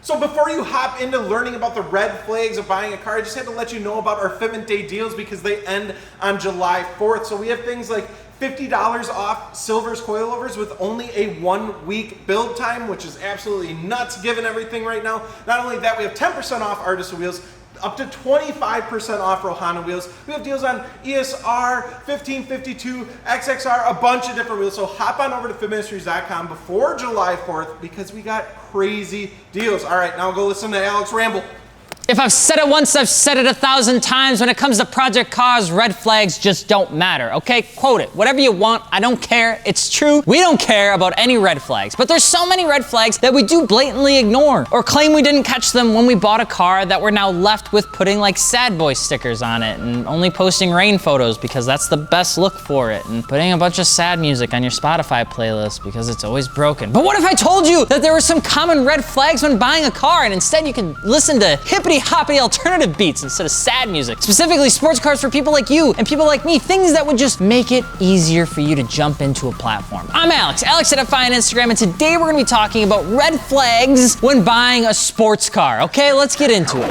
So before you hop into learning about the red flags of buying a car, I just had to let you know about our Fitment Day deals because they end on July 4th. So we have things like $50 off Silver's coilovers with only a 1 week build time, which is absolutely nuts given everything right now. Not only that, we have 10% off Artist wheels, up to 25% off Rohana wheels. We have deals on ESR, 1552, XXR, a bunch of different wheels. So hop on over to fitministries.com before July 4th because we got crazy deals. All right, now go listen to Alex ramble. If I've said it once, I've said it 1,000 times. When it comes to project cars, red flags just don't matter, okay? Quote it. Whatever you want, I don't care. It's true. We don't care about any red flags. But there's so many red flags that we do blatantly ignore or claim we didn't catch them when we bought a car that we're now left with putting like sad boy stickers on it and only posting rain photos because that's the best look for it and putting a bunch of sad music on your Spotify playlist because it's always broken. But what if I told you that there were some common red flags when buying a car and instead you can listen to hippity-hoppity alternative beats instead of sad music? Specifically sports cars for people like you and people like me, things that would just make it easier for you to jump into a platform. I'm Alex at FI on Instagram, and today we're gonna be talking about red flags when buying a sports car. Okay, let's get into it.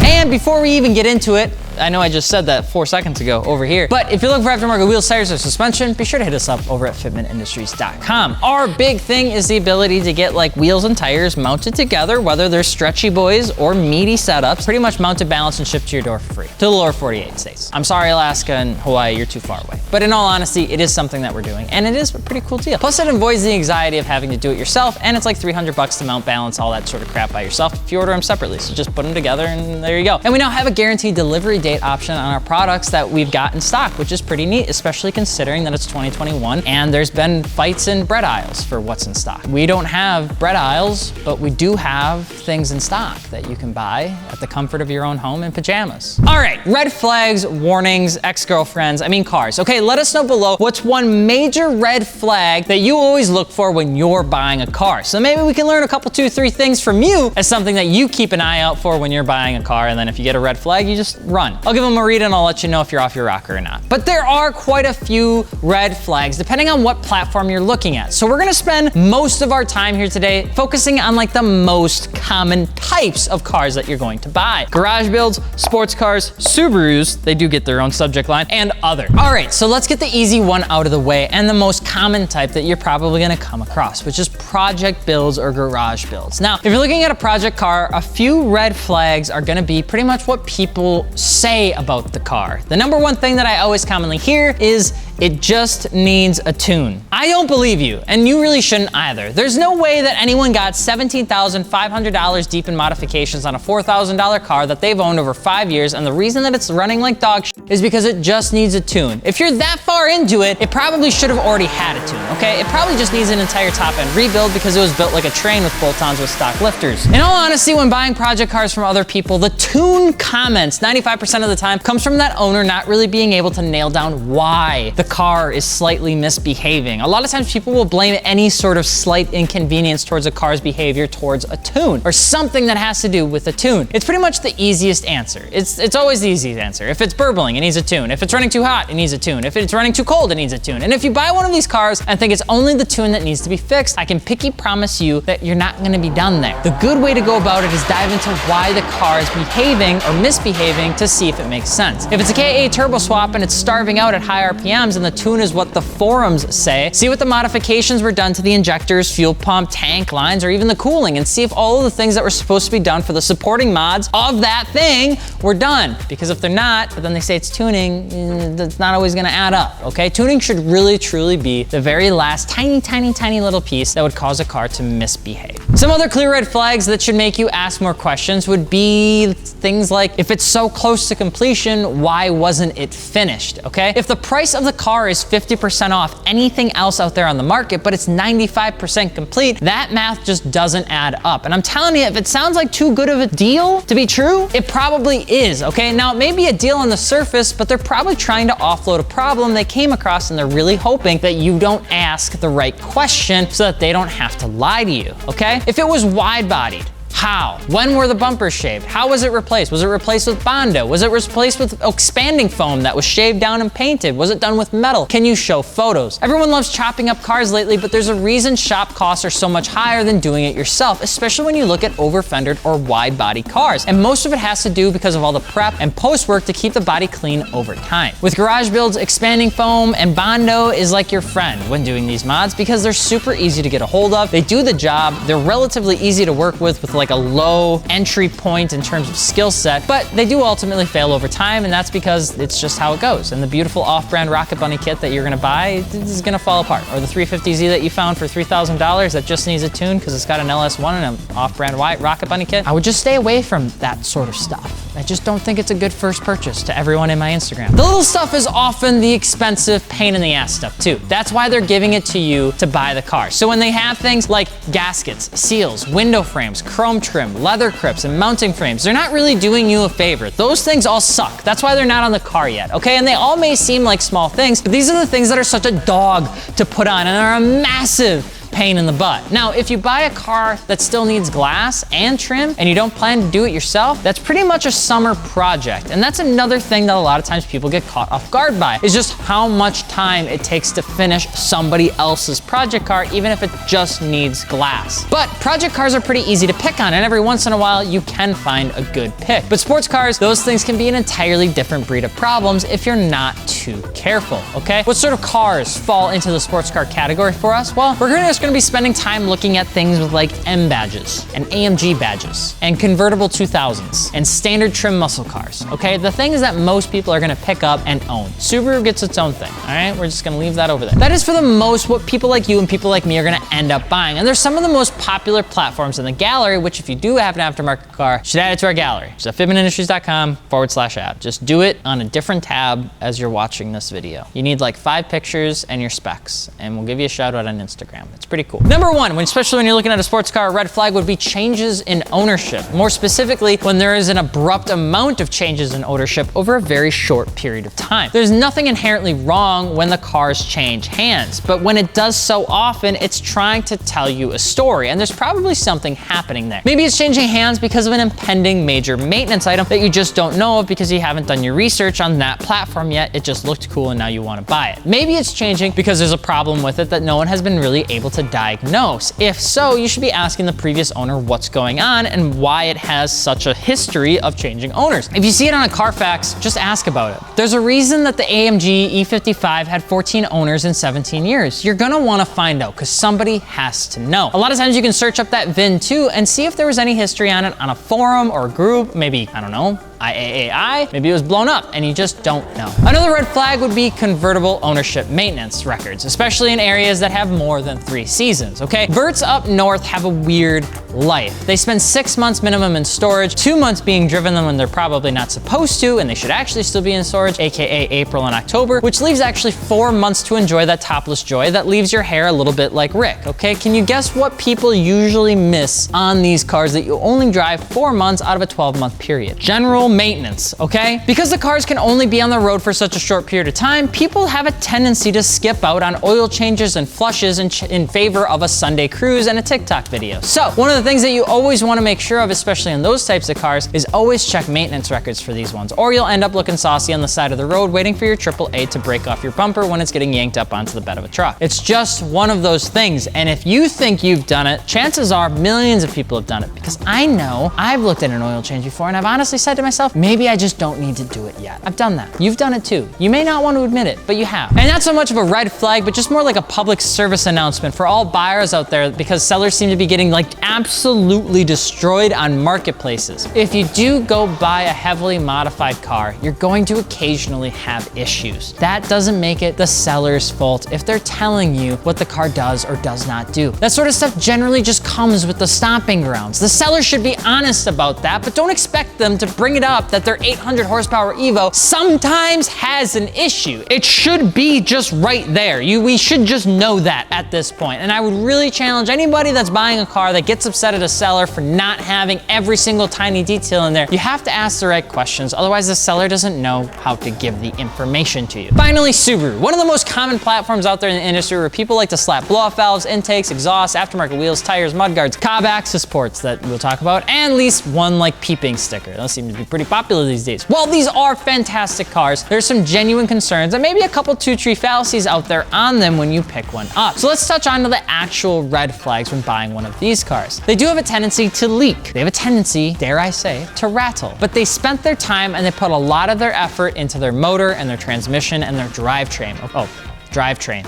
And before we even get into it, I know I just said that 4 seconds ago over here, but if you're looking for aftermarket wheels, tires, or suspension, be sure to hit us up over at fitmentindustries.com. Our big thing is the ability to get like wheels and tires mounted together, whether they're stretchy boys or meaty setups, pretty much mounted, balanced, and shipped to your door for free to the lower 48 states. I'm sorry, Alaska and Hawaii, you're too far away. But in all honesty, it is something that we're doing, and it is a pretty cool deal. Plus, it avoids the anxiety of having to do it yourself, and it's like $300 to mount, balance, all that sort of crap by yourself if you order them separately. So just put them together, and there you go. And we now have a guaranteed delivery date option on our products that we've got in stock, which is pretty neat, especially considering that it's 2021 and there's been fights in bread aisles for what's in stock. We don't have bread aisles, but we do have things in stock that you can buy at the comfort of your own home in pajamas. All right, red flags, warnings, ex-girlfriends, cars. Okay, let us know below what's one major red flag that you always look for when you're buying a car. So maybe we can learn a couple, 2, 3 things from you as something that you keep an eye out for when you're buying a car, and then if you get a red flag, you just run. I'll give them a read and I'll let you know if you're off your rocker or not. But there are quite a few red flags depending on what platform you're looking at. So we're gonna spend most of our time here today focusing on like the most common types of cars that you're going to buy. Garage builds, sports cars, Subarus, they do get their own subject line, and other. All right, so let's get the easy one out of the way and the most common type that you're probably gonna come across, which is project builds or garage builds. Now, if you're looking at a project car, a few red flags are gonna be pretty much what people say about the car. The number one thing that I always commonly hear is it just needs a tune. I don't believe you, and you really shouldn't either. There's no way that anyone got $17,500 deep in modifications on a $4,000 car that they've owned over 5 years, and the reason that it's running like dog shit is because it just needs a tune. If you're that far into it, it probably should have already had a tune, okay? It probably just needs an entire top end rebuild because it was built like a train with bolt-ons with stock lifters. In all honesty, when buying project cars from other people, the tune comments 95% of the time comes from that owner not really being able to nail down why the car is slightly misbehaving. A lot of times people will blame any sort of slight inconvenience towards a car's behavior towards a tune or something that has to do with a tune. It's pretty much the easiest answer. It's always the easiest answer. If it's burbling, it needs a tune. If it's running too hot, it needs a tune. If it's running too cold, it needs a tune. And if you buy one of these cars and think it's only the tune that needs to be fixed, I can picky promise you that you're not gonna be done there. The good way to go about it is dive into why the car is behaving or misbehaving to see if it makes sense. If it's a KA turbo swap and it's starving out at high RPMs and the tune is what the forums say, see what the modifications were done to the injectors, fuel pump, tank lines, or even the cooling, and see if all of the things that were supposed to be done for the supporting mods of that thing were done. Because if they're not, but then they say it's tuning, that's not always gonna add up, okay? Tuning should really truly be the very last tiny little piece that would cause a car to misbehave. Some other clear red flags that should make you ask more questions would be things like, if it's so close to completion, why wasn't it finished, okay? If the price of the car is 50% off anything else out there on the market, but it's 95% complete, that math just doesn't add up. And I'm telling you, if it sounds like too good of a deal to be true, it probably is, okay? Now, it may be a deal on the surface, but they're probably trying to offload a problem they came across, and they're really hoping that you don't ask the right question so that they don't have to lie to you, okay? If it was wide-bodied, How? When were the bumpers shaved? How was it replaced? Was it replaced with Bondo? Was it replaced with expanding foam that was shaved down and painted? Was it done with metal? Can you show photos? Everyone loves chopping up cars lately, but there's a reason shop costs are so much higher than doing it yourself, especially when you look at over-fendered or wide-body cars. And most of it has to do because of all the prep and post-work to keep the body clean over time. With garage builds, expanding foam and Bondo is like your friend when doing these mods because they're super easy to get a hold of. They do the job. They're relatively easy to work with like a low entry point in terms of skill set, but they do ultimately fail over time, and that's because it's just how it goes. And the beautiful off-brand Rocket Bunny kit that you're gonna buy is gonna fall apart. Or the 350Z that you found for $3,000 that just needs a tune because it's got an LS1 and an off-brand white Rocket Bunny kit. I would just stay away from that sort of stuff. I just don't think it's a good first purchase to everyone in my Instagram. The little stuff is often the expensive pain in the ass stuff too. That's why they're giving it to you to buy the car. So when they have things like gaskets, seals, window frames, chrome trim, leather crips, and mounting frames, they're not really doing you a favor. Those things all suck. That's why they're not on the car yet, okay? And they all may seem like small things, but these are the things that are such a dog to put on and are a massive pain in the butt. Now, if you buy a car that still needs glass and trim and you don't plan to do it yourself, that's pretty much a summer project. And that's another thing that a lot of times people get caught off guard by, is just how much time it takes to finish somebody else's project car, even if it just needs glass. But project cars are pretty easy to pick on, and every once in a while you can find a good pick. But sports cars, those things can be an entirely different breed of problems if you're not too careful, okay? What sort of cars fall into the sports car category for us? Well, we're just gonna be spending time looking at things with like M badges and AMG badges and convertible 2000s and standard trim muscle cars, okay? The things that most people are gonna pick up and own. Subaru gets its own thing, all right? We're just gonna leave that over there. That is for the most what people like you and people like me are gonna end up buying. And there's some of the most popular platforms in the gallery, which if you do have an aftermarket car, you should add it to our gallery. It's at fitmentindustries.com/app. Just do it on a different tab as you're watching this video. You need like 5 pictures and your specs, and we'll give you a shout out on Instagram. It's pretty cool. Number one, especially when you're looking at a sports car, a red flag would be changes in ownership. More specifically, when there is an abrupt amount of changes in ownership over a very short period of time. There's nothing inherently wrong when the cars change hands, but when it does so often, it's trying to tell you a story, and there's probably something happening there. Maybe it's changing hands because of an impending major maintenance item that you just don't know of because you haven't done your research on that platform yet. It just looked cool and now you want to buy it. Maybe it's changing because there's a problem with it that no one has been really able to diagnose. If so, you should be asking the previous owner what's going on and why it has such a history of changing owners. If you see it on a Carfax, just ask about it. There's a reason that the AMG E55 had 14 owners in 17 years. You're gonna wanna find out because somebody has to know. A lot of times you can search up that VIN too and see if there was any history on it on a forum or a group, maybe, I don't know, IAAI, maybe it was blown up and you just don't know. Another red flag would be convertible ownership maintenance records, especially in areas that have more than 3 seasons, okay? Verts up north have a weird life. They spend 6 months minimum in storage, 2 months being driven when they're probably not supposed to, and they should actually still be in storage, AKA April and October, which leaves actually 4 months to enjoy that topless joy that leaves your hair a little bit like Rick, okay? Can you guess what people usually miss on these cars that you only drive 4 months out of a 12-month period? General maintenance, okay? Because the cars can only be on the road for such a short period of time, people have a tendency to skip out on oil changes and flushes in favor of a Sunday cruise and a TikTok video. So one of the things that you always want to make sure of, especially in those types of cars, is always check maintenance records for these ones, or you'll end up looking saucy on the side of the road waiting for your AAA to break off your bumper when it's getting yanked up onto the bed of a truck. It's just one of those things, and if you think you've done it, chances are millions of people have done it, because I know I've looked at an oil change before and I've honestly said to myself, maybe I just don't need to do it yet. I've done that. You've done it too. You may not want to admit it, but you have. And not so much of a red flag, but just more like a public service announcement for all buyers out there, because sellers seem to be getting like absolutely destroyed on marketplaces. If you do go buy a heavily modified car, you're going to occasionally have issues. That doesn't make it the seller's fault if they're telling you what the car does or does not do. That sort of stuff generally just comes with the stomping grounds. The seller should be honest about that, but don't expect them to bring it up up that their 800 horsepower Evo sometimes has an issue. It should be just right there. We should just know that at this point. And I would really challenge anybody that's buying a car that gets upset at a seller for not having every single tiny detail in there. You have to ask the right questions, otherwise the seller doesn't know how to give the information to you. Finally, Subaru. One of the most common platforms out there in the industry where people like to slap blow-off valves, intakes, exhaust, aftermarket wheels, tires, mudguards, cob access ports that we'll talk about, and at least one like peeping sticker. Those seem to be pretty popular these days. While these are fantastic cars, there's some genuine concerns and maybe a couple two-tree fallacies out there on them when you pick one up. So let's touch on to the actual red flags when buying one of these cars. They do have a tendency to leak. They have a tendency, dare I say, to rattle. But they spent their time and they put a lot of their effort into their motor and their transmission and their drivetrain. Oh, drivetrain.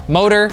Motor,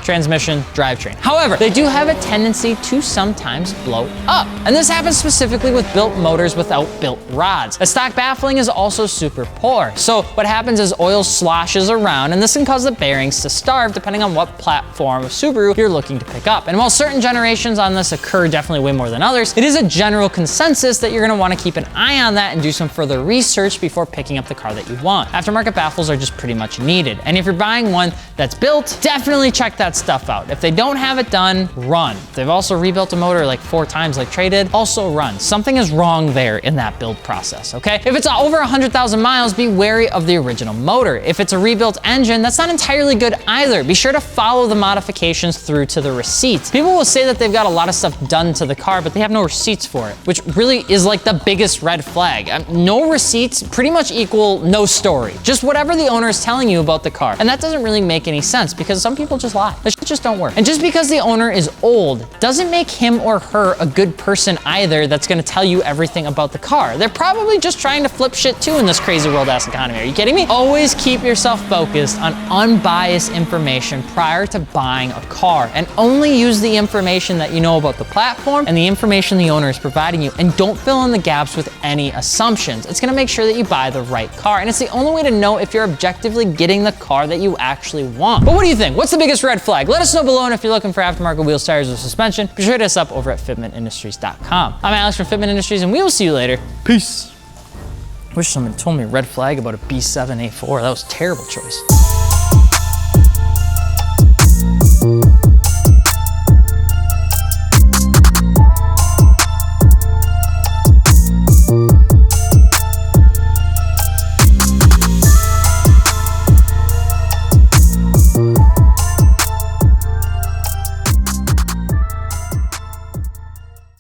transmission, drivetrain. However, they do have a tendency to sometimes blow up. And this happens specifically with built motors without built rods. The stock baffling is also super poor. So what happens is oil sloshes around and this can cause the bearings to starve depending on what platform of Subaru you're looking to pick up. And while certain generations on this occur definitely way more than others, it is a general consensus that you're gonna wanna keep an eye on that and do some further research before picking up the car that you want. Aftermarket baffles are just pretty much needed. And if you're buying one that's built, definitely check that stuff out. If they don't have it done, run. If they've also rebuilt a motor like 4 times like Trey did, also run. Something is wrong there in that build process, okay? If it's over 100,000 miles, be wary of the original motor. If it's a rebuilt engine, that's not entirely good either. Be sure to follow the modifications through to the receipts. People will say that they've got a lot of stuff done to the car, but they have no receipts for it, which really is like the biggest red flag. No receipts pretty much equal no story. Just whatever the owner is telling you about the car. And that doesn't really make any sense because some people just lie. That shit just don't work. And just because the owner is old doesn't make him or her a good person either that's gonna tell you everything about the car. They're probably just trying to flip shit too in this crazy world ass economy. Are you kidding me? Always keep yourself focused on unbiased information prior to buying a car and only use the information that you know about the platform and the information the owner is providing you, and don't fill in the gaps with any assumptions. It's gonna make sure that you buy the right car, and it's the only way to know if you're objectively getting the car that you actually want. But what do you think? What's the biggest red flag? Let us know below, and if you're looking for aftermarket wheels, tires, or suspension, be sure to hit us up over at fitmentindustries.com. I'm Alex from Fitment Industries, and we will see you later. Peace. Wish someone told me red flag about a B7 A4. That was a terrible choice.